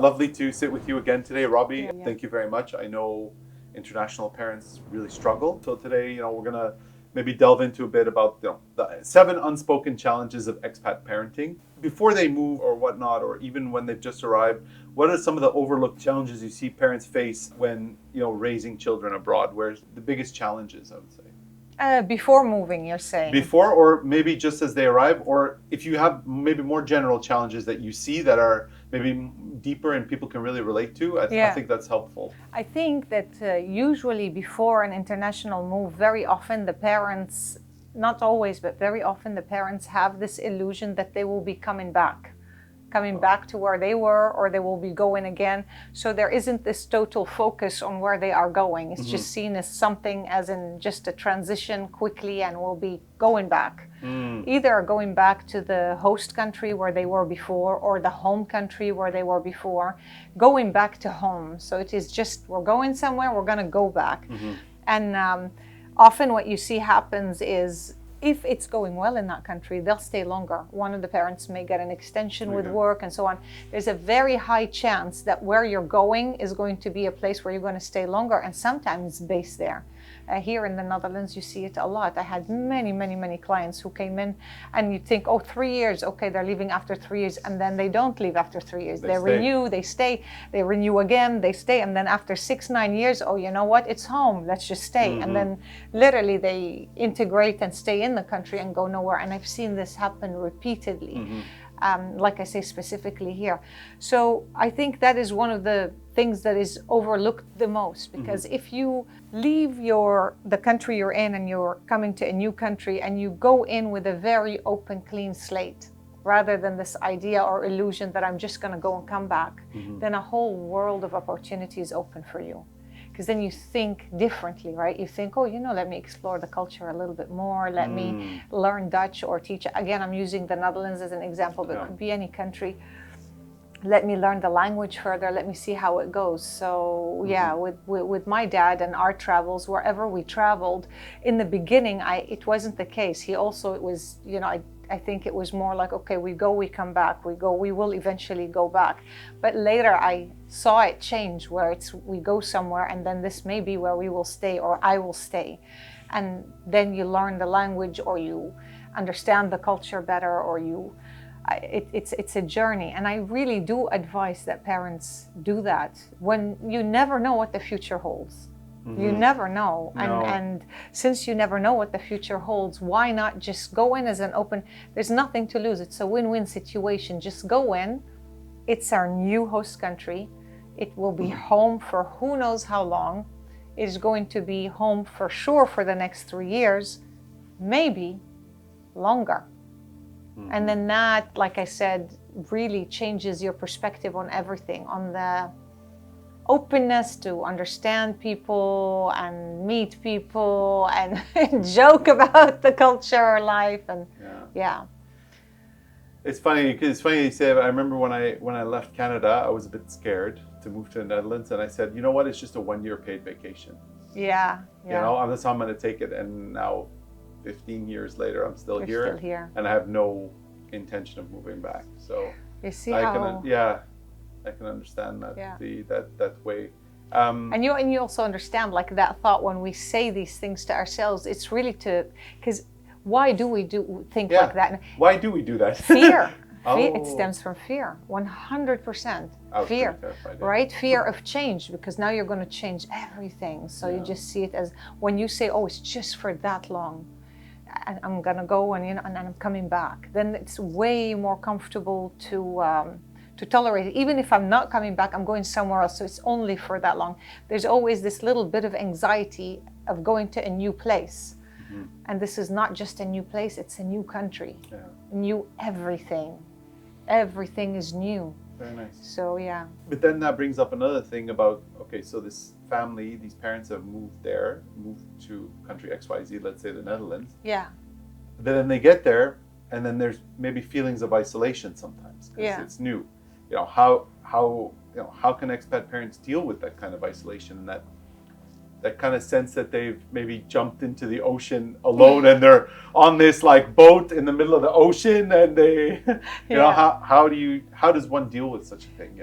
Lovely to sit with you again today, Robbie. Yeah. Thank you very much. I know international parents really struggle. So today, we're gonna maybe delve into a bit about the 7 unspoken challenges of expat parenting. Before they move or whatnot, or even when they've just arrived, what are some of the overlooked challenges you see parents face when raising children abroad? Where's the biggest challenges, I would say? Before moving, you're saying? Before, or maybe just as they arrive, or if you have maybe more general challenges that you see that are maybe deeper and people can really relate to, I think that's helpful. I think that usually before an international move, very often the parents, not always, but very often the parents have this illusion that they will be coming back to where they were, or they will be going again. So there isn't this total focus on where they are going. It's just seen as something, as in just a transition quickly, and we'll be going back. Either going back to the host country where they were before, or the home country where they were before, going back to home. So it is just, we're going somewhere, we're going to go back. And often what you see happens is, if it's going well in that country, they'll stay longer. One of the parents may get an extension with work and so on. There's a very high chance that where you're going is going to be a place where you're going to stay longer, and sometimes based there. Here in the Netherlands, you see it a lot. I had many clients who came in, and you think, oh, 3 years, okay, they're leaving after 3 years, and then they don't leave after 3 years. They renew, they stay, they renew again, they stay, and then after 6-9 years, oh, you know what, it's home, let's just stay. And then literally they integrate and stay in the country and go nowhere. And I've seen this happen repeatedly. Like I say, specifically here. So I think that is one of the things that is overlooked the most, because if you leave the country you're in and you're coming to a new country and you go in with a very open, clean slate, rather than this idea or illusion that I'm just going to go and come back, then a whole world of opportunities open for you. Because then you think differently, right? You think, oh, let me explore the culture a little bit more. Let me learn Dutch or teach. Again, I'm using the Netherlands as an example, but it could be any country. Let me learn the language further. Let me see how it goes. So yeah, with my dad and our travels, wherever we traveled, in the beginning, it wasn't the case. He also, it was, I think it was more like, okay, we go, we come back, we will eventually go back. But later I saw it change, where we go somewhere and then this may be where we will stay, or I will stay. And then you learn the language, or you understand the culture better, or it's a journey. And I really do advise that parents do that, when you never know what the future holds. You never know. No. And since you never know what the future holds, why not just go in as an open, there's nothing to lose. It's a win-win situation. Just go in. It's our new host country. It will be home for who knows how long. It is going to be home for sure for the next 3 years, maybe longer. And then that, like I said, really changes your perspective on everything, on the openness to understand people and meet people and joke about the culture, life, and It's funny you say it. I remember when I left Canada, I was a bit scared to move to the Netherlands, and I said, you know what, it's just a 1-year paid vacation. That's how I'm going to take it. And now 15 years later, I'm still here, and I have no intention of moving back. So you see I can understand that that way. And you also understand, like, that thought when we say these things to ourselves, it's really because why do we think like that? Why do we do that? Fear. It stems from fear, 100%. Fear, right? Fear of change, because now you're going to change everything. So you just see it as, when you say, oh, it's just for that long, and I'm going to go and I'm coming back, then it's way more comfortable to tolerate it. Even if I'm not coming back, I'm going somewhere else, so it's only for that long. There's always this little bit of anxiety of going to a new place. And this is not just a new place, it's a new country. New everything. Everything is new. Very nice. So But then that brings up another thing about, okay, so this family, these parents have moved to country XYZ, let's say the Netherlands. Then they get there, and then there's maybe feelings of isolation sometimes, because it's new. How can expat parents deal with that kind of isolation, and that kind of sense that they've maybe jumped into the ocean alone and they're on this like boat in the middle of the ocean, and they how does one deal with such a thing,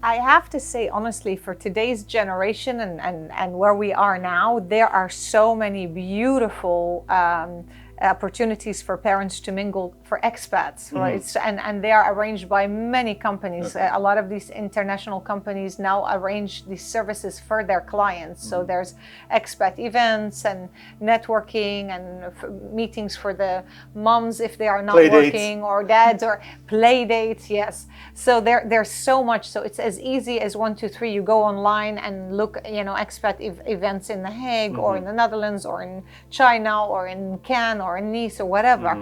I have to say, honestly, for today's generation and where we are now, there are so many beautiful opportunities for parents to mingle for expats, right? And they are arranged by many companies. Okay. A lot of these international companies now arrange these services for their clients. So there's expat events and networking and meetings for the moms if they are not Play dates. working, or dads, or play dates. Yes. So there's so much. So it's as easy as 1, 2, 3. You go online and look, expat events in The Hague or in the Netherlands or in China or in Cannes or in Nice or whatever.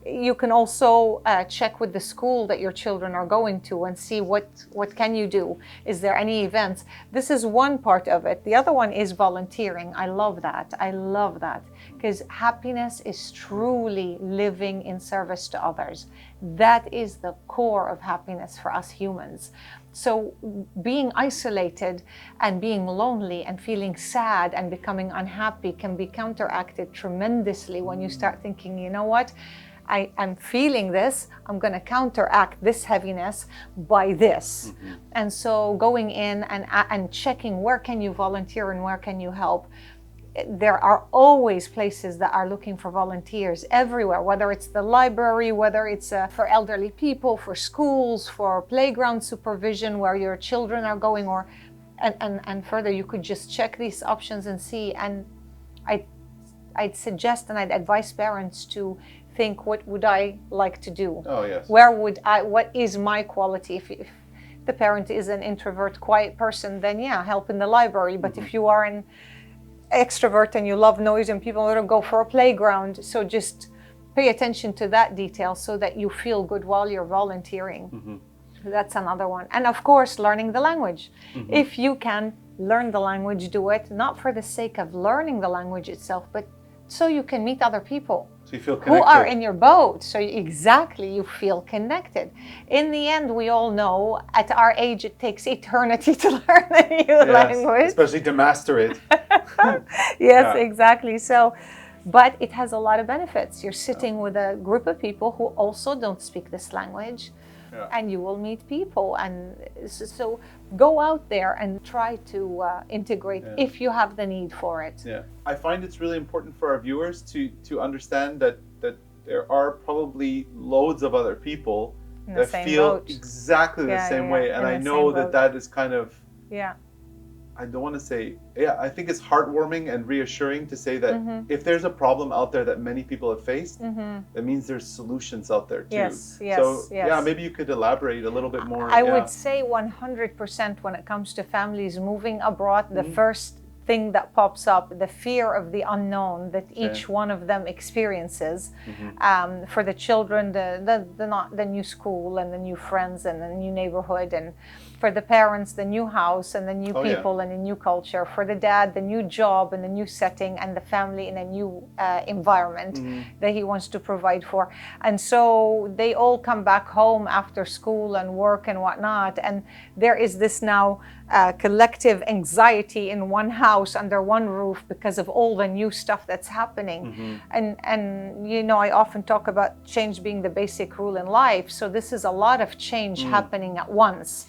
You can also check with the school that your children are going to and see what can you do. Is there any events? This is one part of it. The other one is volunteering. I love that because happiness is truly living in service to others. That is the core of happiness for us humans. So being isolated and being lonely and feeling sad and becoming unhappy can be counteracted tremendously when you start thinking, you know what? I'm feeling this, I'm going to counteract this heaviness by this. And so going in and checking where can you volunteer and where can you help. There are always places that are looking for volunteers everywhere, whether it's the library, whether it's for elderly people, for schools, for playground supervision where your children are going, or and further, you could just check these options and see. And I'd suggest and I'd advise parents to think, what would I like to do? Oh, yes. What is my quality? If the parent is an introvert, quiet person, then yeah, help in the library. But if you are an extrovert and you love noise and people want to go for a playground, so just pay attention to that detail so that you feel good while you're volunteering. That's another one. And of course, learning the language. If you can learn the language, do it, not for the sake of learning the language itself, but so you can meet other people So you feel connected. who are in your boat. So you feel connected. In the end, we all know at our age it takes eternity to learn a new language. Especially to master it. Yes, exactly. So, but it has a lot of benefits. You're sitting with a group of people who also don't speak this language, and you will meet people. And so go out there and try to integrate if you have the need for it. Yeah, I find it's really important for our viewers to understand that there are probably loads of other people that feel exactly the same way. And I know that is kind of, I don't want to say, I think it's heartwarming and reassuring to say that if there's a problem out there that many people have faced, that means there's solutions out there too. Yeah, maybe you could elaborate a little bit more. I would say 100% when it comes to families moving abroad, the first thing that pops up, the fear of the unknown that each one of them experiences. For the children, the new school and the new friends and the new neighborhood, and for the parents, the new house and the new people and the new culture. For the dad, the new job and the new setting, and the family in a new environment that he wants to provide for. And so they all come back home after school and work and whatnot, and there is this now collective anxiety in one house under one roof because of all the new stuff that's happening. And I often talk about change being the basic rule in life. So this is a lot of change happening at once.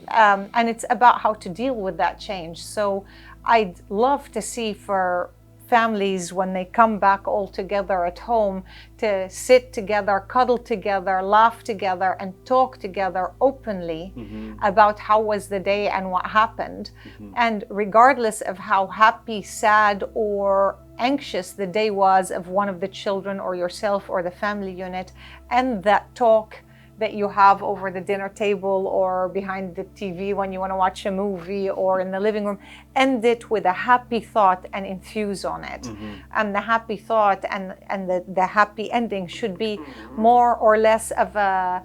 And it's about how to deal with that change. So I'd love to see for families, when they come back all together at home, to sit together, cuddle together, laugh together, and talk together openly about how was the day and what happened. And regardless of how happy, sad, or anxious the day was of one of the children or yourself or the family unit, and that talk that you have over the dinner table or behind the TV when you want to watch a movie or in the living room, end it with a happy thought and infuse on it. And the happy thought and the happy ending should be more or less of a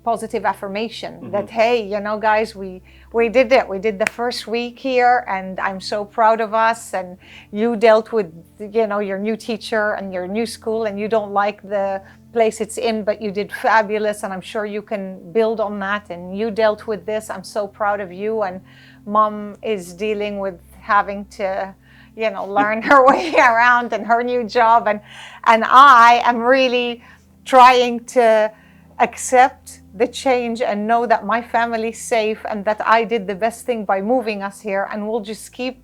positive affirmation that, hey, guys, we did it. We did the first week here, and I'm so proud of us. And you dealt with, your new teacher and your new school, and you don't like the place it's in, but you did fabulous, and I'm sure you can build on that. And you dealt with this. I'm so proud of you. And mom is dealing with having to learn her way around and her new job, and I am really trying to accept the change and know that my family's safe and that I did the best thing by moving us here, and we'll just keep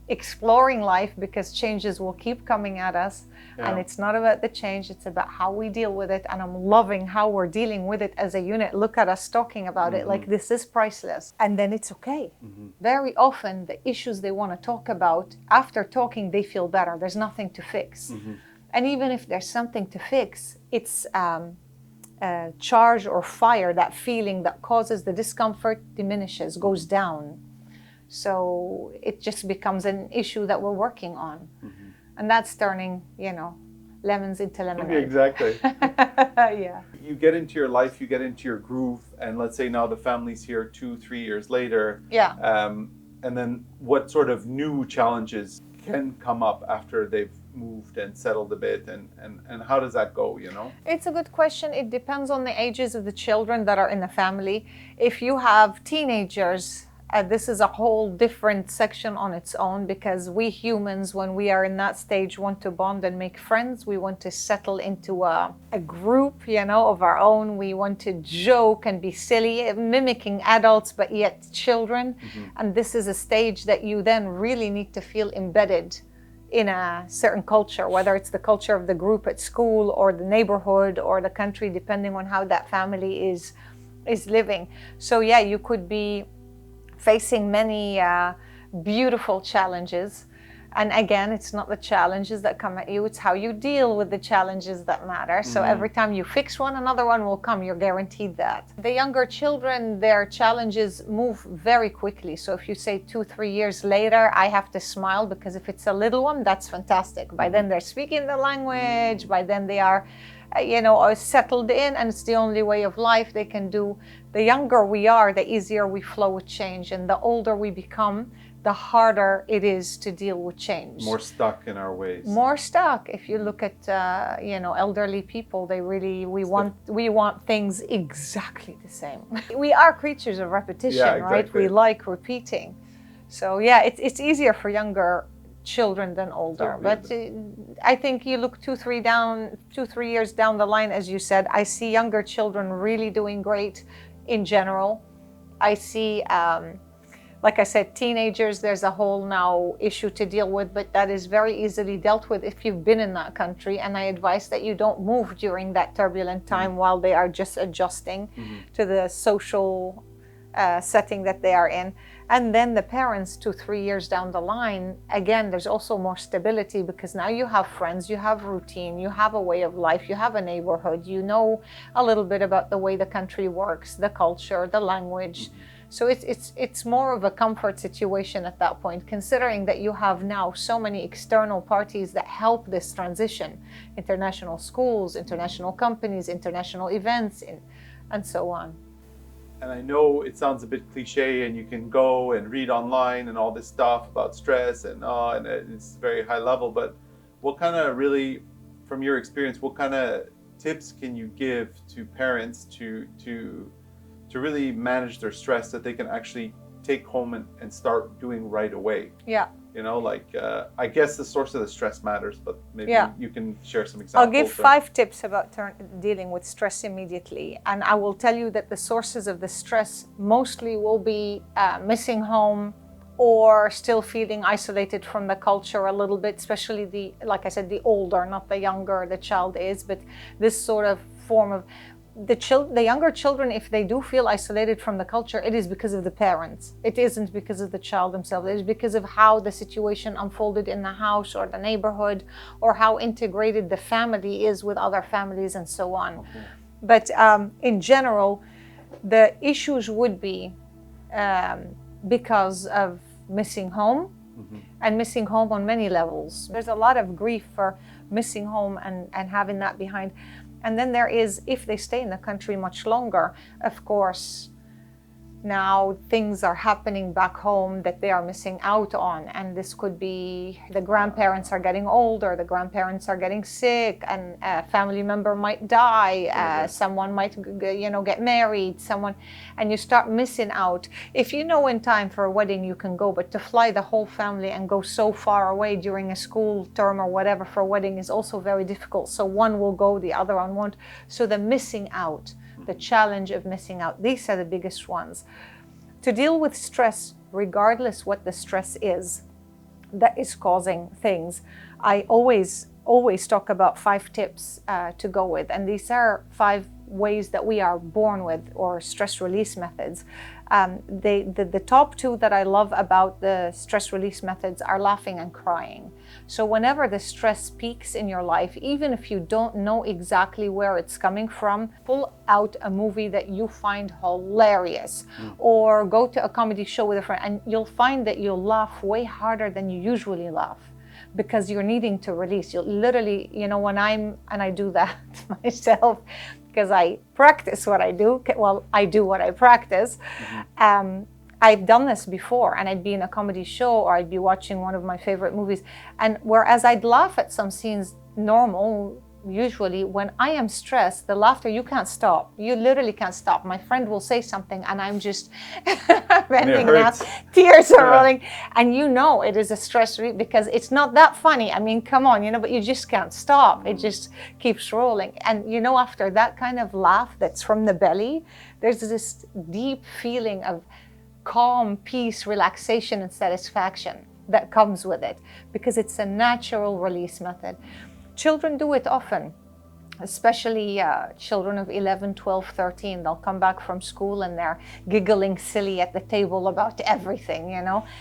exploring life because changes will keep coming at us. And it's not about the change, it's about how we deal with it. And I'm loving how we're dealing with it as a unit. Look at us talking about it like this is priceless. And then it's okay. Very often the issues they want to talk about, after talking they feel better. There's nothing to fix. And even if there's something to fix, it's charge or fire, that feeling that causes the discomfort diminishes, goes down. So it just becomes an issue that we're working on. And that's turning, lemons into lemonade. Exactly. Yeah. You get into your life, you get into your groove, and let's say now the family's here 2-3 years later. Yeah. And then what sort of new challenges can come up after they've moved and settled a bit, and how does that go, It's a good question. It depends on the ages of the children that are in the family. If you have teenagers, this is a whole different section on its own, because we humans, when we are in that stage, want to bond and make friends. We want to settle into a group, of our own. We want to joke and be silly, mimicking adults, but yet children. And this is a stage that you then really need to feel embedded in a certain culture, whether it's the culture of the group at school or the neighborhood or the country, depending on how that family is living. So yeah, you could be facing many beautiful challenges. And again, it's not the challenges that come at you, it's how you deal with the challenges that matter. So every time you fix one, another one will come. You're guaranteed that. The younger children, their challenges move very quickly. So if you say 2-3 years later, I have to smile, because if it's a little one, that's fantastic. By then they're speaking the language, by then they are are settled in, and it's the only way of life they can do. The younger we are, the easier we flow with change, and the older we become, the harder it is to deal with change. More stuck in our ways. More stuck. If you look at elderly people, we want things exactly the same. We are creatures of repetition, right? We like repeating. So yeah, it's easier for younger children than older, but I think you look 2-3 years down the line, as you said, I see younger children really doing great in general. I see like I said, teenagers, there's a whole now issue to deal with, but that is very easily dealt with if you've been in that country. And I advise that you don't move during that turbulent time while they are just adjusting to the social setting that they are in. And then the parents, 2-3 years down the line, again, there's also more stability, because now you have friends, you have routine, you have a way of life, you have a neighborhood, you know a little bit about the way the country works, the culture, the language. So it's more of a comfort situation at that point, considering that you have now so many external parties that help this transition: international schools, international companies, international events, and so on. And I know it sounds a bit cliche, and you can go and read online and all this stuff about stress, and it's very high level, but what kind of, really, from your experience, what kind of tips can you give to parents to really manage their stress that they can actually take home and start doing right away? Yeah. I guess the source of the stress matters, but maybe you can share some examples. I'll give 5 tips about dealing with stress immediately. And I will tell you that the sources of the stress mostly will be missing home, or still feeling isolated from the culture a little bit, especially like I said, the older, not the younger the child is, but this sort of form of the younger children, if they do feel isolated from the culture, it is because of the parents. It isn't because of the child themselves. It is because of how the situation unfolded in the house or the neighborhood, or how integrated the family is with other families and so on. Okay. But in general, the issues would be because of missing home, and missing home on many levels. There's a lot of grief for missing home and having that behind. And then there is, if they stay in the country much longer, of course, now things are happening back home that they are missing out on. And this could be the grandparents are getting older, the grandparents are getting sick, and a family member might die, someone might get married, and you start missing out. If you know in time for a wedding you can go, but to fly the whole family and go so far away during a school term or whatever for a wedding is also very difficult. So one will go, the other one won't. So the missing out, the challenge of missing out. These are the biggest ones. To deal with stress, regardless what the stress is that is causing things, I always talk about 5 tips to go with. And these are 5 ways that we are born with, or stress release methods. The top 2 that I love about the stress release methods are laughing and crying. So whenever the stress peaks in your life, even if you don't know exactly where it's coming from, pull out a movie that you find hilarious, or go to a comedy show with a friend, and you'll find that you'll laugh way harder than you usually laugh, because you're needing to release. You'll literally, when and I do that myself, because I practice what I do. Well, I do what I practice. I've done this before, and I'd be in a comedy show, or I'd be watching one of my favorite movies, and whereas I'd laugh at some scenes normal, usually when I am stressed, the laughter, you can't stop. You literally can't stop. My friend will say something and I'm just bending down, tears are rolling, and it is a stress relief, because it's not that funny. I mean, come on, but you just can't stop. It just keeps rolling. And after that kind of laugh that's from the belly, there's this deep feeling of calm, peace, relaxation, and satisfaction that comes with it, because it's a natural release method. Children do it often, especially children of 11, 12, 13. They'll come back from school and they're giggling silly at the table about everything,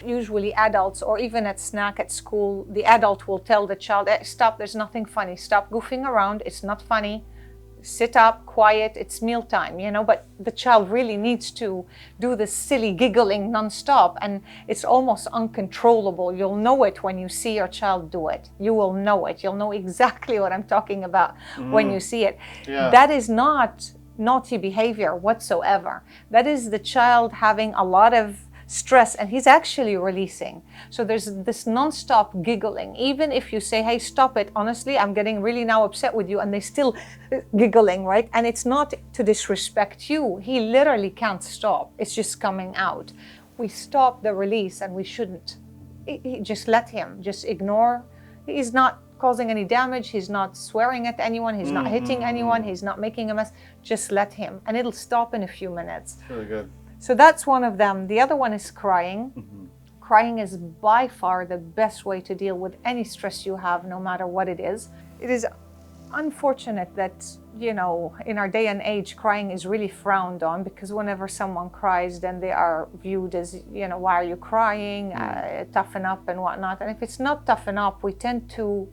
Usually adults, or even at snack at school, the adult will tell the child, stop, there's nothing funny. Stop goofing around. It's not funny. Sit up, quiet, it's mealtime, but the child really needs to do this silly giggling nonstop, and it's almost uncontrollable. You'll know it when you see your child do it. You will know it. You'll know exactly what I'm talking about when you see it. Yeah. That is not naughty behavior whatsoever. That is the child having a lot of stress, and he's actually releasing. So there's this nonstop giggling. Even if you say, hey, stop it, honestly, I'm getting really now upset with you, and they still giggling, right? And it's not to disrespect you. He literally can't stop. It's just coming out. We stop the release, and we shouldn't. Just let him. Just ignore. He's not causing any damage. He's not swearing at anyone. He's not hitting anyone. He's not making a mess. Just let him, and it'll stop in a few minutes. Really good. So that's one of them. The other one is crying. Crying is by far the best way to deal with any stress you have, no matter what it is. It is unfortunate that, in our day and age, crying is really frowned on, because whenever someone cries, then they are viewed as, why are you crying? Toughen up and whatnot. And if it's not toughen up, we tend to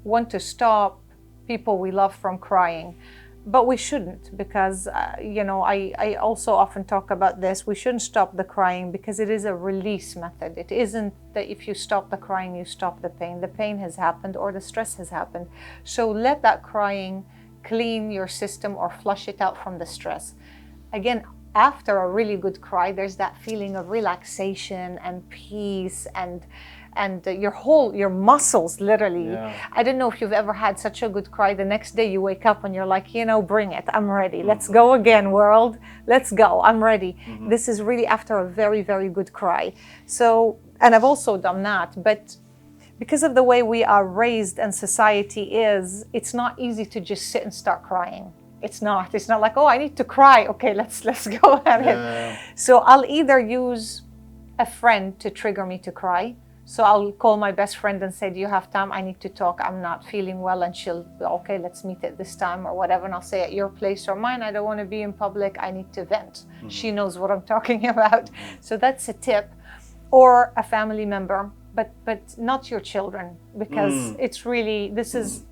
want to stop people we love from crying. But we shouldn't, because, I also often talk about this. We shouldn't stop the crying, because it is a release method. It isn't that if you stop the crying, you stop the pain. The pain has happened, or the stress has happened. So let that crying clean your system or flush it out from the stress. Again, after a really good cry, there's that feeling of relaxation and peace, and your muscles literally. Yeah. I don't know if you've ever had such a good cry. The next day you wake up and you're like, bring it. I'm ready. Let's go again, world. Let's go. I'm ready. This is really after a very, very good cry. So, and I've also done that, but because of the way we are raised and society is, it's not easy to just sit and start crying. It's not like, oh, I need to cry. Okay, let's go at it. So I'll either use a friend to trigger me to cry. So I'll call my best friend and say, do you have time? I need to talk. I'm not feeling well. And she'll, okay, let's meet at this time or whatever. And I'll say, at your place or mine, I don't want to be in public. I need to vent. She knows what I'm talking about. So that's a tip. Or a family member, but not your children, because it's really, this is,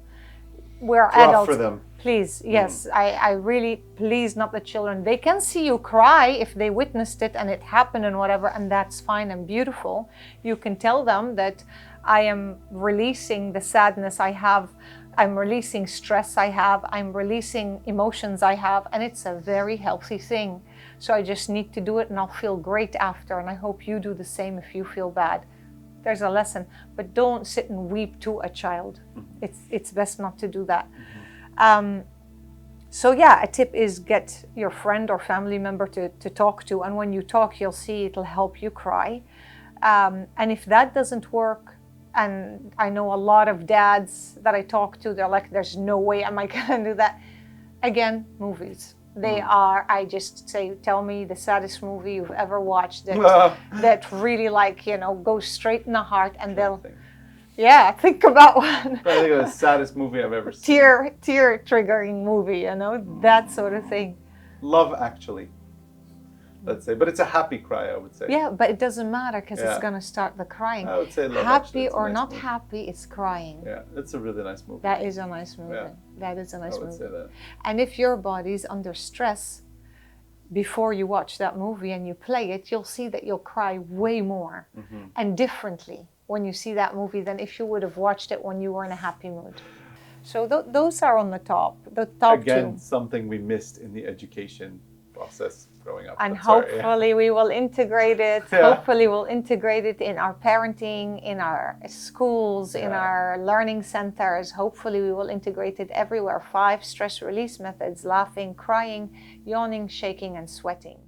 we're adults. For them. Please, yes, I really, please, not the children. They can see you cry if they witnessed it and it happened and whatever, and that's fine and beautiful. You can tell them that I am releasing the sadness I have, I'm releasing stress I have, I'm releasing emotions I have, and it's a very healthy thing. So I just need to do it, and I'll feel great after, and I hope you do the same if you feel bad. There's a lesson, but don't sit and weep to a child. It's best not to do that. So yeah, a tip is get your friend or family member to talk to, and when you talk, you'll see it'll help you cry. And if that doesn't work, and I know a lot of dads that I talk to, they're like, there's no way am I gonna do that. Again, movies. They are, I just say, tell me the saddest movie you've ever watched that really like, goes straight in the heart, and they'll, think about one. I think it's the saddest movie I've ever seen. Tear triggering movie, that sort of thing. Love Actually, let's say, but it's a happy cry, I would say. Yeah, but it doesn't matter because it's going to start the crying. I would say Love happy Actually, it's a or nice not movie. happy, it's crying. Yeah, it's a really nice movie. That is a nice movie. Yeah. That is a nice I would movie. say that. And if your body's under stress before you watch that movie and you play it, you'll see that you'll cry way more and differently when you see that movie than if you would have watched it when you were in a happy mood. So those are on the top Again, two. something we missed in the education process growing up. And But sorry, hopefully we will integrate it. Yeah. Hopefully we'll integrate it in our parenting, in our schools, in our learning centers. Hopefully we will integrate it everywhere. 5 stress release methods: laughing, crying, yawning, shaking, and sweating.